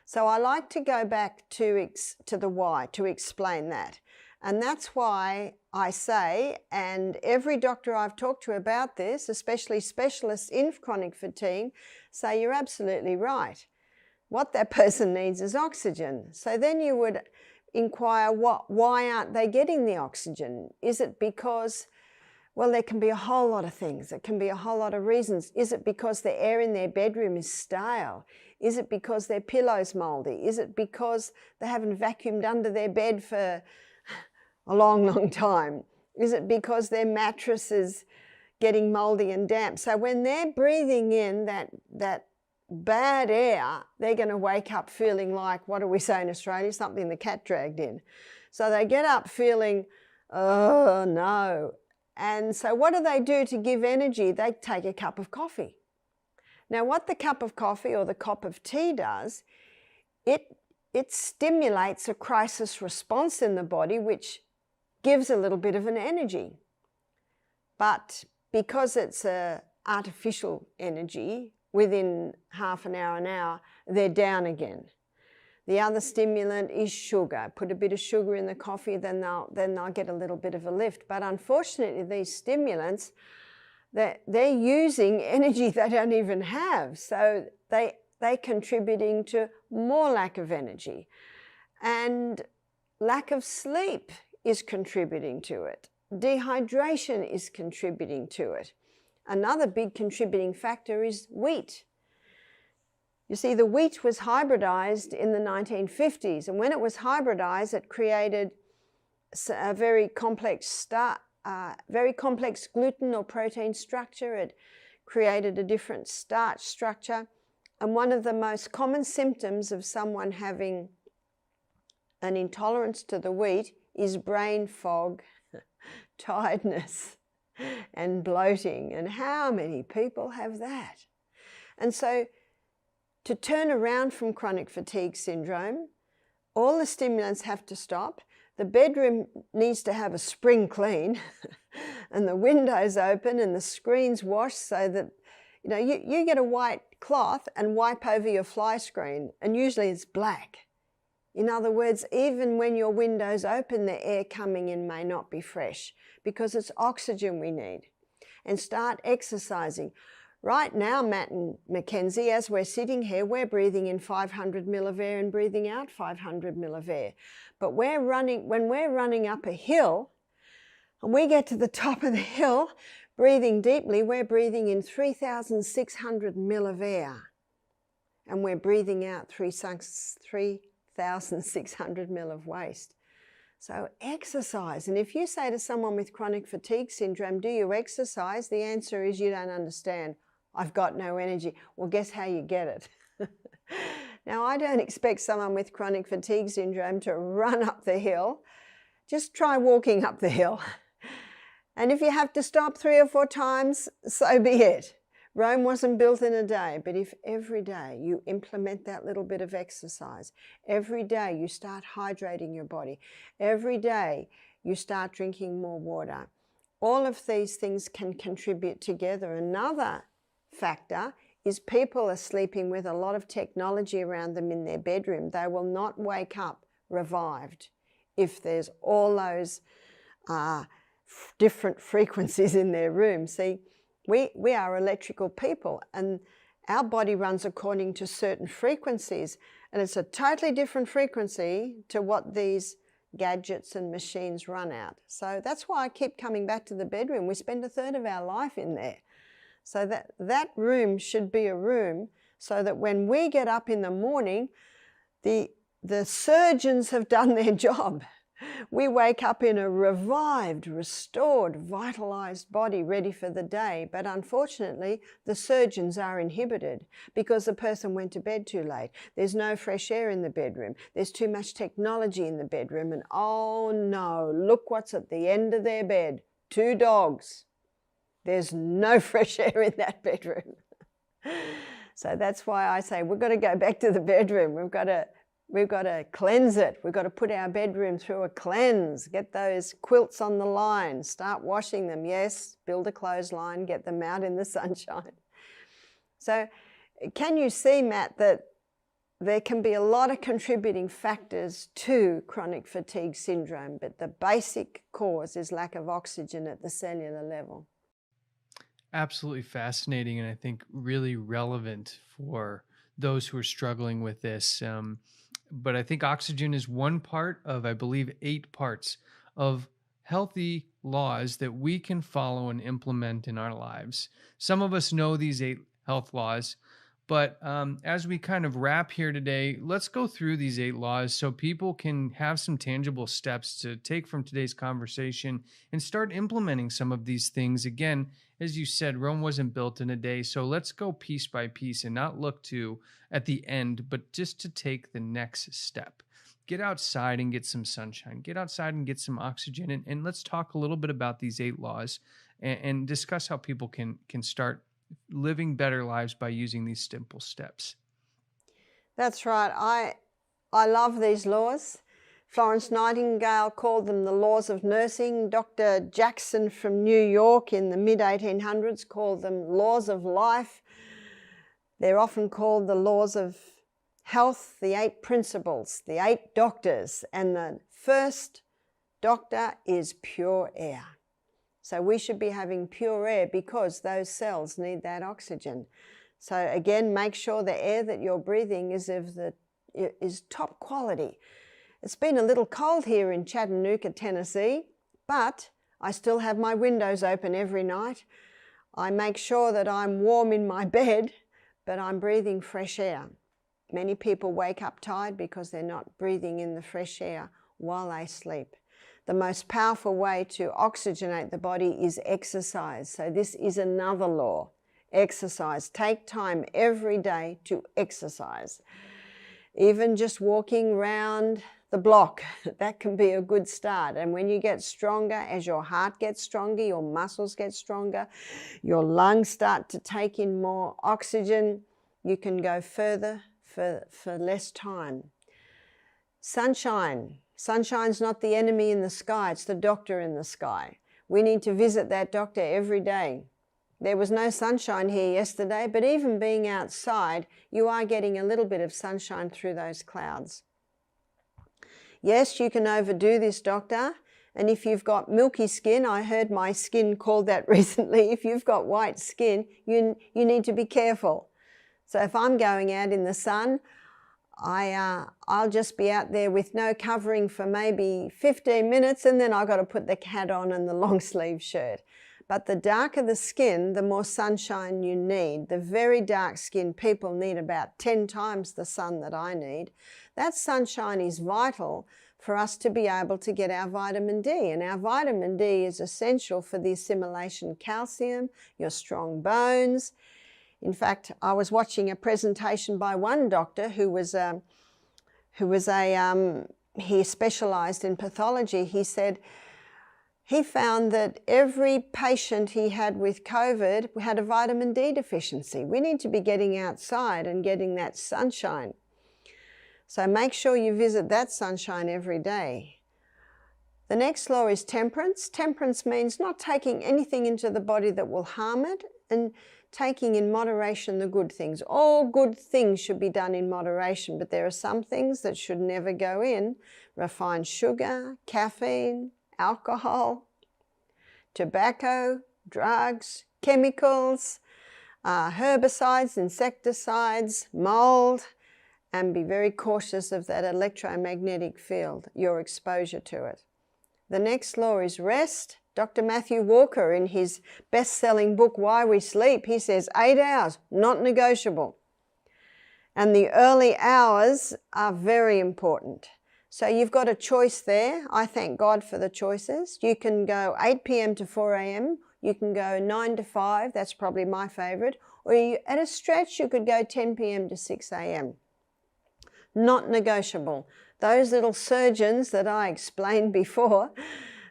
So I like to go back to the why, to explain that. And that's why I say, and every doctor I've talked to about this, especially specialists in chronic fatigue, say you're absolutely right. What that person needs is oxygen. So then you would inquire, why aren't they getting the oxygen? Is it because, well, there can be a whole lot of things. It can be a whole lot of reasons. Is it because the air in their bedroom is stale? Is it because their pillow's mouldy? Is it because they haven't vacuumed under their bed for a long, long time? Is it because their mattress is getting mouldy and damp? So when they're breathing in that bad air, they're going to wake up feeling like, what do we say in Australia, something the cat dragged in. So they get up feeling, oh no. And so what do they do to give energy? They take a cup of coffee. Now what the cup of coffee or the cup of tea does, it stimulates a crisis response in the body, which gives a little bit of an energy. But because it's an artificial energy, within half an hour, they're down again. The other stimulant is sugar. Put a bit of sugar in the coffee, then they'll get a little bit of a lift. But unfortunately, these stimulants, they're using energy they don't even have. So they're contributing to more lack of energy. And lack of sleep is contributing to it. Dehydration is contributing to it. Another big contributing factor is wheat. You see, the wheat was hybridized in the 1950s, and when it was hybridized, it created a very complex gluten or protein structure. It created a different starch structure. And one of the most common symptoms of someone having an intolerance to the wheat is brain fog, tiredness, and bloating. And how many people have that? And so to turn around from chronic fatigue syndrome, all the stimulants have to stop. The bedroom needs to have a spring clean and the windows open and the screens washed so that, you get a white cloth and wipe over your fly screen, and usually it's black. In other words, even when your window's open, the air coming in may not be fresh because it's oxygen we need. And start exercising. Right now, Matt and Mackenzie, as we're sitting here, we're breathing in 500 mil of air and breathing out 500 mil of air. But when we're running up a hill and we get to the top of the hill, breathing deeply, we're breathing in 3,600 mil of air. And we're breathing out 3,600 mil of waste. So exercise. And if you say to someone with chronic fatigue syndrome, do you exercise? The answer is you don't understand. I've got no energy. Well, guess how you get it? Now, I don't expect someone with chronic fatigue syndrome to run up the hill. Just try walking up the hill. And if you have to stop 3 or 4 times, so be it. Rome wasn't built in a day, but if every day you implement that little bit of exercise, every day you start hydrating your body, every day you start drinking more water, all of these things can contribute together. Another factor is people are sleeping with a lot of technology around them in their bedroom. They will not wake up revived if there's all those different frequencies in their room. See, we are electrical people and our body runs according to certain frequencies, and it's a totally different frequency to what these gadgets and machines run at. So that's why I keep coming back to the bedroom. We spend 1/3 of our life in there. So that room should be a room so that when we get up in the morning, the surgeons have done their job. We wake up in a revived, restored, vitalized body ready for the day. But unfortunately, the surgeons are inhibited because the person went to bed too late. There's no fresh air in the bedroom. There's too much technology in the bedroom. And oh no, look what's at the end of their bed. 2 dogs. There's no fresh air in that bedroom. So that's why I say we've got to go back to the bedroom. We've got to cleanse it. We've got to put our bedroom through a cleanse, get those quilts on the line, start washing them. Yes, build a clothesline, get them out in the sunshine. So can you see, Matt, that there can be a lot of contributing factors to chronic fatigue syndrome, but the basic cause is lack of oxygen at the cellular level. Absolutely fascinating, and I think really relevant for those who are struggling with this. But I think oxygen is one part of, I believe, 8 parts of healthy laws that we can follow and implement in our lives. Some of us know these 8 health laws, but as we kind of wrap here today, let's go through these 8 laws so people can have some tangible steps to take from today's conversation and start implementing some of these things. Again, as you said, Rome wasn't built in a day, so let's go piece by piece and not look to at the end, but just to take the next step. Get outside and get some sunshine. Get outside and get some oxygen. And let's talk a little bit about these 8 laws and discuss how people can start living better lives by using these simple steps. That's right. I love these laws. Florence Nightingale called them the laws of nursing. Dr. Jackson from New York in the mid-1800s called them laws of life. They're often called the laws of health, the 8 principles, the 8 doctors. And the first doctor is pure air. So we should be having pure air because those cells need that oxygen. So again, make sure the air that you're breathing is top quality. It's been a little cold here in Chattanooga, Tennessee, but I still have my windows open every night. I make sure that I'm warm in my bed, but I'm breathing fresh air. Many people wake up tired because they're not breathing in the fresh air while they sleep. The most powerful way to oxygenate the body is exercise. So this is another law. Exercise. Take time every day to exercise. Even just walking round the block, that can be a good start. And when you get stronger, as your heart gets stronger, your muscles get stronger, your lungs start to take in more oxygen, you can go further for less time. Sunshine. Sunshine's not the enemy in the sky, it's the doctor in the sky. We need to visit that doctor every day. There was no sunshine here yesterday, but even being outside, you are getting a little bit of sunshine through those clouds. Yes, you can overdo this, doctor, and if you've got milky skin, I heard my skin called that recently, if you've got white skin, you need to be careful. So if I'm going out in the sun, I'll just be out there with no covering for maybe 15 minutes, and then I've got to put the hat on and the long sleeve shirt. But the darker the skin, the more sunshine you need. The very dark skinned people need about 10 times the sun that I need. That sunshine is vital for us to be able to get our vitamin D. And our vitamin D is essential for the assimilation of calcium, your strong bones. In fact, I was watching a presentation by one doctor he specialized in pathology. He said he found that every patient he had with COVID had a vitamin D deficiency. We need to be getting outside and getting that sunshine. So make sure you visit that sunshine every day. The next law is temperance. Temperance means not taking anything into the body that will harm it, and taking in moderation the good things. All good things should be done in moderation, but there are some things that should never go in. Refined sugar, caffeine, alcohol, tobacco, drugs, chemicals, herbicides, insecticides, mold, and be very cautious of that electromagnetic field, your exposure to it. The next law is rest. Dr. Matthew Walker, in his best-selling book, Why We Sleep, he says 8 hours, not negotiable. And the early hours are very important. So you've got a choice there. I thank God for the choices. You can go 8 p.m. to 4 a.m. You can go 9 to 5. That's probably my favorite. Or at a stretch, you could go 10 p.m. to 6 a.m. Not negotiable. Those little surgeons that I explained before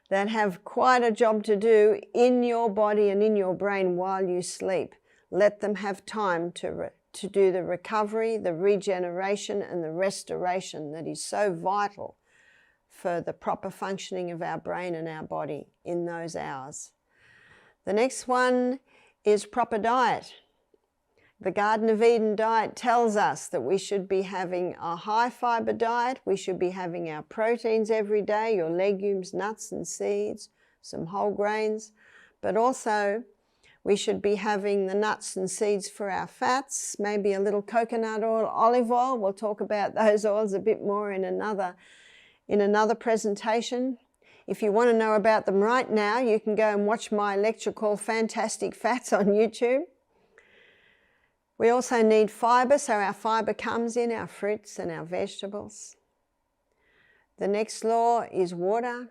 that have quite a job to do in your body and in your brain while you sleep. Let them have time to do the recovery, the regeneration, and the restoration that is so vital for the proper functioning of our brain and our body in those hours. The next one is proper diet. The Garden of Eden diet tells us that we should be having a high fiber diet. We should be having our proteins every day, your legumes, nuts and seeds, some whole grains, but also we should be having the nuts and seeds for our fats, maybe a little coconut oil, olive oil. We'll talk about those oils a bit more in another presentation. If you want to know about them right now, you can go and watch my lecture called Fantastic Fats on YouTube. We also need fibre, so our fibre comes in our fruits and our vegetables. The next law is water.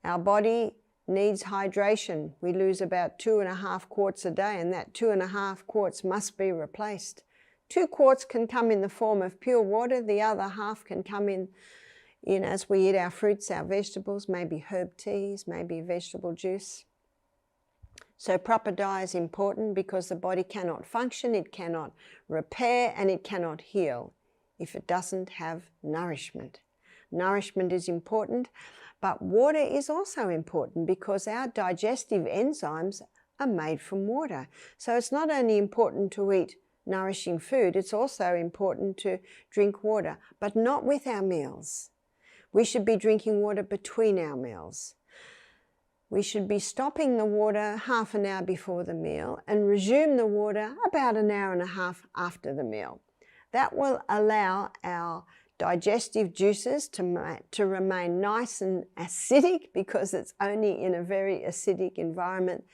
Our body needs hydration. We lose about 2.5 quarts a day, and that 2.5 quarts must be replaced. 2 quarts can come in the form of pure water. The other half can come in as we eat our fruits, our vegetables, maybe herb teas, maybe vegetable juice. So proper diet is important because the body cannot function, it cannot repair, and it cannot heal if it doesn't have nourishment. Nourishment is important, but water is also important because our digestive enzymes are made from water. So it's not only important to eat nourishing food, it's also important to drink water, but not with our meals. We should be drinking water between our meals. We should be stopping the water half an hour before the meal and resume the water about an hour and a half after the meal. That will allow our digestive juices to remain nice and acidic, because it's only in a very acidic environment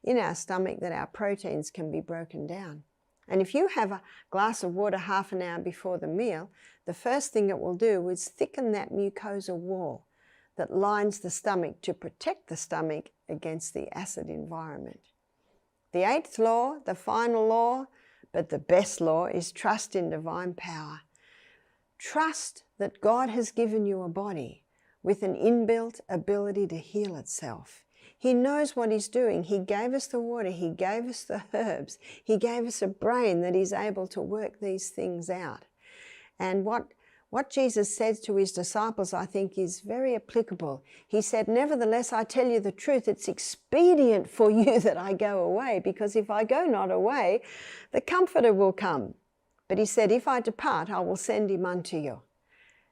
in our stomach that our proteins can be broken down. And if you have a glass of water half an hour before the meal, the first thing it will do is thicken that mucosa wall that lines the stomach to protect the stomach against the acid environment. The eighth law, the final law, but the best law is trust in divine power. Trust that God has given you a body with an inbuilt ability to heal itself. He knows what he's doing. He gave us the water. He gave us the herbs. He gave us a brain that is able to work these things out. And what Jesus said to his disciples, I think, is very applicable. He said, nevertheless, I tell you the truth, it's expedient for you that I go away, because if I go not away, the Comforter will come. But he said, if I depart, I will send him unto you.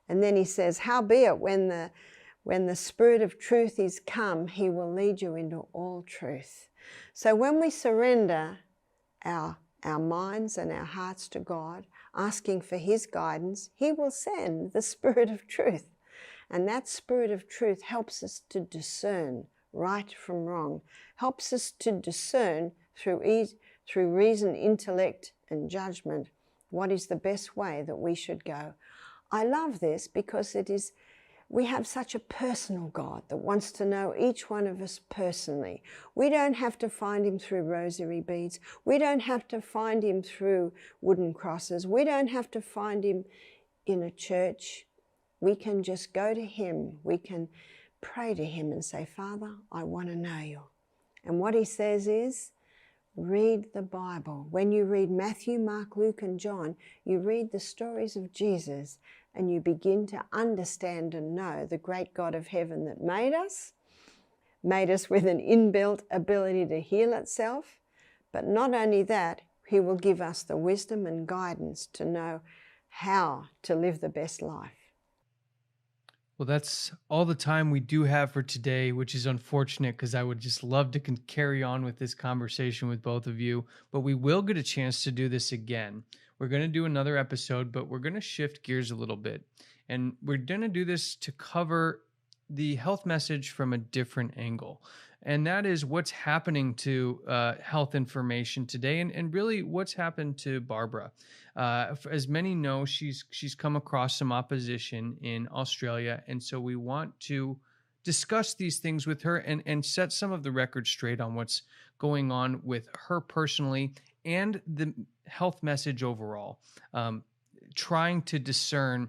And then he says, howbeit, when the Spirit of truth is come, he will lead you into all truth. So when we surrender our minds and our hearts to God, asking for his guidance, he will send the Spirit of truth. And that Spirit of truth helps us to discern right from wrong, helps us to discern through reason, intellect, and judgment what is the best way that we should go. I love this because we have such a personal God that wants to know each one of us personally. We don't have to find him through rosary beads. We don't have to find him through wooden crosses. We don't have to find him in a church. We can just go to him. We can pray to him and say, Father, I want to know you. And what he says is, read the Bible. When you read Matthew, Mark, Luke, and John, you read the stories of Jesus, and you begin to understand and know the great God of heaven that made us with an inbuilt ability to heal itself. But not only that, he will give us the wisdom and guidance to know how to live the best life. Well, that's all the time we do have for today, which is unfortunate because I would just love to carry on with this conversation with both of you. But we will get a chance to do this again. We're going to do another episode, but we're going to shift gears a little bit. And we're going to do this to cover the health message from a different angle. And that is what's happening to health information today, and really what's happened to Barbara. As many know, she's come across some opposition in Australia, and so we want to discuss these things with her and set some of the record straight on what's going on with her personally and the health message overall, trying to discern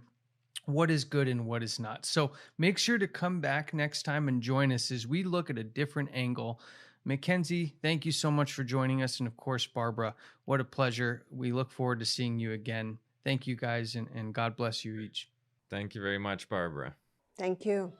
what is good and what is not. So make sure to come back next time and join us as we look at a different angle. Mackenzie, thank you so much for joining us. And of course, Barbara, what a pleasure. We look forward to seeing you again. Thank you guys, and God bless you each. Thank you very much, Barbara. Thank you.